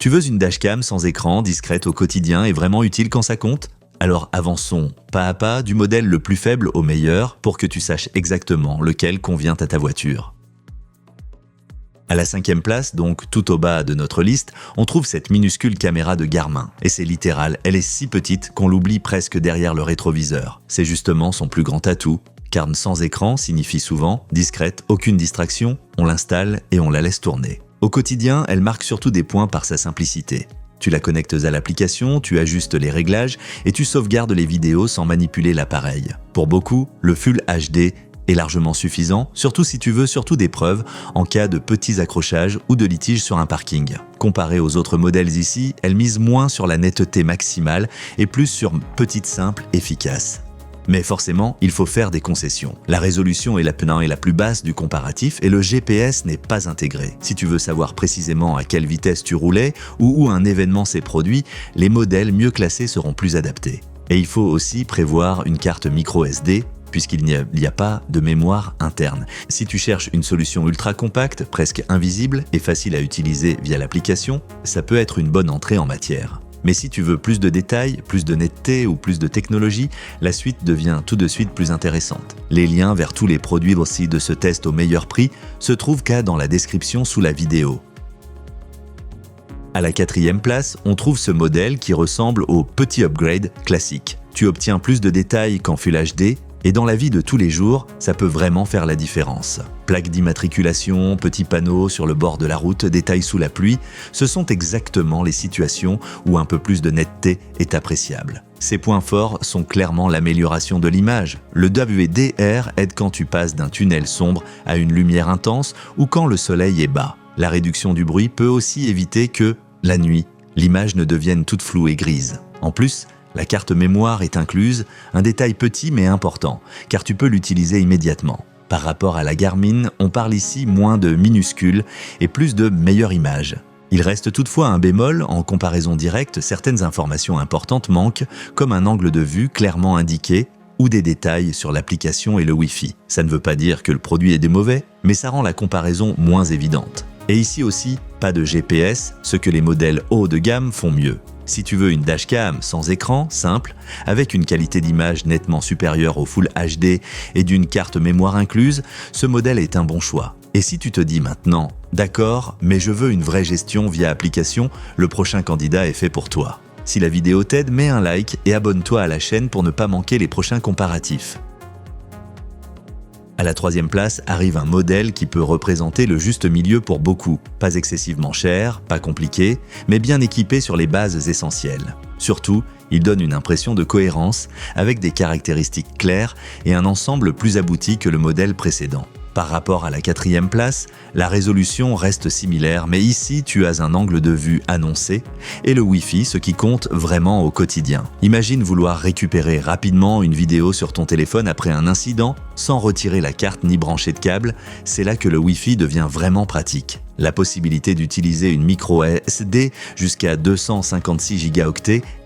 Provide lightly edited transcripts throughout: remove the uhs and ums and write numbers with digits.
Tu veux une dashcam sans écran, discrète au quotidien et vraiment utile quand ça compte ? Alors avançons pas à pas du modèle le plus faible au meilleur pour que tu saches exactement lequel convient à ta voiture. À la 5e place, donc tout au bas de notre liste, on trouve cette minuscule caméra de Garmin. Et c'est littéral, elle est si petite qu'on l'oublie presque derrière le rétroviseur. C'est justement son plus grand atout, car sans écran signifie souvent discrète, aucune distraction, on l'installe et on la laisse tourner. Au quotidien, elle marque surtout des points par sa simplicité. Tu la connectes à l'application, tu ajustes les réglages et tu sauvegardes les vidéos sans manipuler l'appareil. Pour beaucoup, le Full HD est largement suffisant, surtout si tu veux surtout des preuves en cas de petits accrochages ou de litiges sur un parking. Comparé aux autres modèles ici, elle mise moins sur la netteté maximale et plus sur petite, simple, efficace. Mais forcément, il faut faire des concessions. La résolution est la plus basse du comparatif et le GPS n'est pas intégré. Si tu veux savoir précisément à quelle vitesse tu roulais ou où un événement s'est produit, les modèles mieux classés seront plus adaptés. Et il faut aussi prévoir une carte micro SD, puisqu'il n'y a pas de mémoire interne. Si tu cherches une solution ultra compacte, presque invisible et facile à utiliser via l'application, ça peut être une bonne entrée en matière. Mais si tu veux plus de détails, plus de netteté ou plus de technologie, la suite devient tout de suite plus intéressante. Les liens vers tous les produits aussi de ce test au meilleur prix se trouvent dans la description sous la vidéo. À la 4e place, on trouve ce modèle qui ressemble au petit upgrade classique. Tu obtiens plus de détails qu'en Full HD, et dans la vie de tous les jours, ça peut vraiment faire la différence. Plaque d'immatriculation, petits panneaux sur le bord de la route, détails sous la pluie, ce sont exactement les situations où un peu plus de netteté est appréciable. Ces points forts sont clairement l'amélioration de l'image. Le WDR aide quand tu passes d'un tunnel sombre à une lumière intense ou quand le soleil est bas. La réduction du bruit peut aussi éviter que, la nuit, l'image ne devienne toute floue et grise. En plus, la carte mémoire est incluse, un détail petit mais important, car tu peux l'utiliser immédiatement. Par rapport à la Garmin, on parle ici moins de minuscules et plus de meilleure image. Il reste toutefois un bémol, en comparaison directe, certaines informations importantes manquent, comme un angle de vue clairement indiqué ou des détails sur l'application et le Wi-Fi. Ça ne veut pas dire que le produit est mauvais, mais ça rend la comparaison moins évidente. Et ici aussi, pas de GPS, ce que les modèles haut de gamme font mieux. Si tu veux une dashcam sans écran, simple, avec une qualité d'image nettement supérieure au Full HD et d'une carte mémoire incluse, ce modèle est un bon choix. Et si tu te dis maintenant, d'accord, mais je veux une vraie gestion via application, le prochain candidat est fait pour toi. Si la vidéo t'aide, mets un like et abonne-toi à la chaîne pour ne pas manquer les prochains comparatifs. À la 3e place arrive un modèle qui peut représenter le juste milieu pour beaucoup. Pas excessivement cher, pas compliqué, mais bien équipé sur les bases essentielles. Surtout, il donne une impression de cohérence avec des caractéristiques claires et un ensemble plus abouti que le modèle précédent. Par rapport à la 4e place, la résolution reste similaire, mais ici tu as un angle de vue annoncé et le Wi-Fi, ce qui compte vraiment au quotidien. Imagine vouloir récupérer rapidement une vidéo sur ton téléphone après un incident, sans retirer la carte ni brancher de câble, c'est là que le Wi-Fi devient vraiment pratique. La possibilité d'utiliser une micro SD jusqu'à 256 Go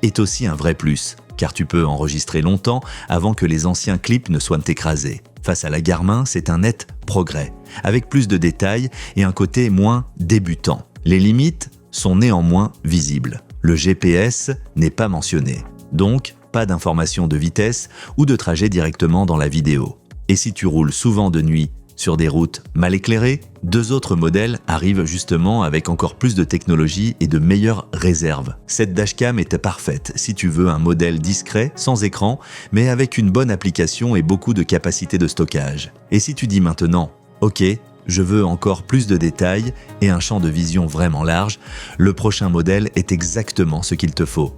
est aussi un vrai plus, car tu peux enregistrer longtemps avant que les anciens clips ne soient écrasés. Face à la Garmin, c'est un net progrès, avec plus de détails et un côté moins débutant. Les limites sont néanmoins visibles. Le GPS n'est pas mentionné, donc pas d'information de vitesse ou de trajet directement dans la vidéo. Et si tu roules souvent de nuit sur des routes mal éclairées, 2 autres modèles arrivent justement avec encore plus de technologie et de meilleures réserves. Cette dashcam est parfaite si tu veux un modèle discret, sans écran, mais avec une bonne application et beaucoup de capacité de stockage. Et si tu dis maintenant, ok, je veux encore plus de détails et un champ de vision vraiment large, le prochain modèle est exactement ce qu'il te faut.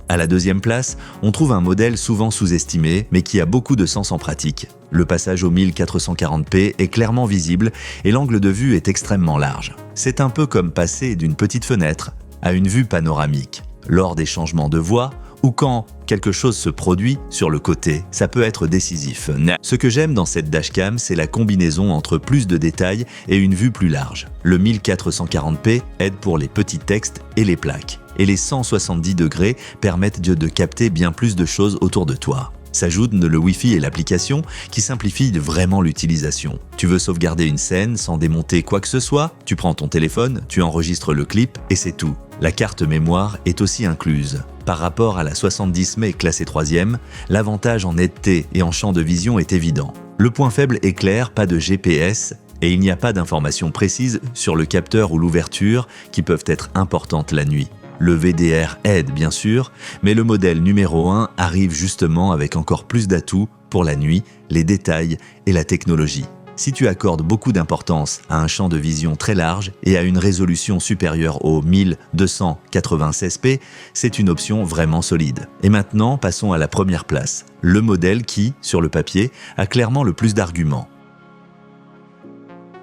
À la 2e place, on trouve un modèle souvent sous-estimé, mais qui a beaucoup de sens en pratique. Le passage au 1440p est clairement visible et l'angle de vue est extrêmement large. C'est un peu comme passer d'une petite fenêtre à une vue panoramique. Lors des changements de voie ou quand quelque chose se produit sur le côté, ça peut être décisif. Ce que j'aime dans cette dashcam, c'est la combinaison entre plus de détails et une vue plus large. Le 1440p aide pour les petits textes et les plaques. Et les 170 degrés permettent de capter bien plus de choses autour de toi. S'ajoutent le Wi-Fi et l'application qui simplifient vraiment l'utilisation. Tu veux sauvegarder une scène sans démonter quoi que ce soit? Tu prends ton téléphone, tu enregistres le clip et c'est tout. La carte mémoire est aussi incluse. Par rapport à la 70 mai classée 3e, l'avantage en netteté et en champ de vision est évident. Le point faible est clair, pas de GPS et il n'y a pas d'informations précises sur le capteur ou l'ouverture qui peuvent être importantes la nuit. Le VDR aide bien sûr, mais le modèle numéro 1 arrive justement avec encore plus d'atouts pour la nuit, les détails et la technologie. Si tu accordes beaucoup d'importance à un champ de vision très large et à une résolution supérieure au 1296p, c'est une option vraiment solide. Et maintenant, passons à la première place, le modèle qui, sur le papier, a clairement le plus d'arguments.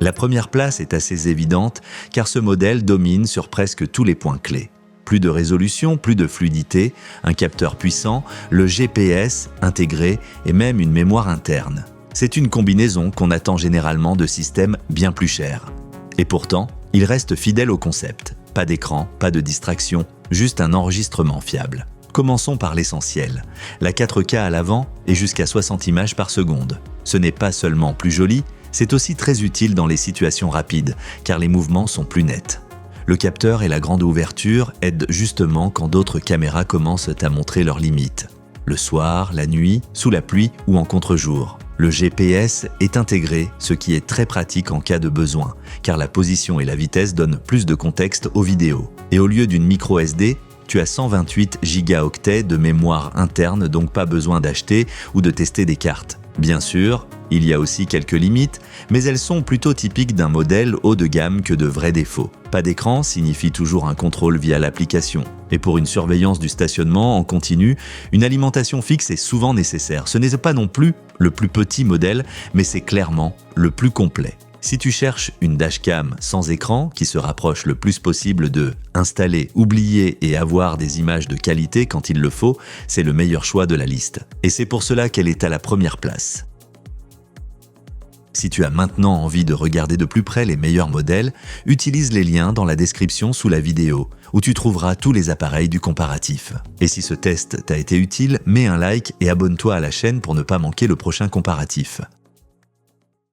La première place est assez évidente car ce modèle domine sur presque tous les points clés. Plus de résolution, plus de fluidité, un capteur puissant, le GPS intégré et même une mémoire interne. C'est une combinaison qu'on attend généralement de systèmes bien plus chers. Et pourtant, il reste fidèle au concept. Pas d'écran, pas de distraction, juste un enregistrement fiable. Commençons par l'essentiel. La 4K à l'avant est jusqu'à 60 images par seconde. Ce n'est pas seulement plus joli, c'est aussi très utile dans les situations rapides, car les mouvements sont plus nets. Le capteur et la grande ouverture aident justement quand d'autres caméras commencent à montrer leurs limites. Le soir, la nuit, sous la pluie ou en contre-jour. Le GPS est intégré, ce qui est très pratique en cas de besoin, car la position et la vitesse donnent plus de contexte aux vidéos. Et au lieu d'une micro SD, tu as 128 gigaoctets de mémoire interne, donc pas besoin d'acheter ou de tester des cartes. Bien sûr, il y a aussi quelques limites, mais elles sont plutôt typiques d'un modèle haut de gamme que de vrais défauts. Pas d'écran signifie toujours un contrôle via l'application. Et pour une surveillance du stationnement en continu, une alimentation fixe est souvent nécessaire. Ce n'est pas non plus le plus petit modèle, mais c'est clairement le plus complet. Si tu cherches une dashcam sans écran qui se rapproche le plus possible de installer, oublier et avoir des images de qualité quand il le faut, c'est le meilleur choix de la liste. Et c'est pour cela qu'elle est à la première place. Si tu as maintenant envie de regarder de plus près les meilleurs modèles, utilise les liens dans la description sous la vidéo, où tu trouveras tous les appareils du comparatif. Et si ce test t'a été utile, mets un like et abonne-toi à la chaîne pour ne pas manquer le prochain comparatif.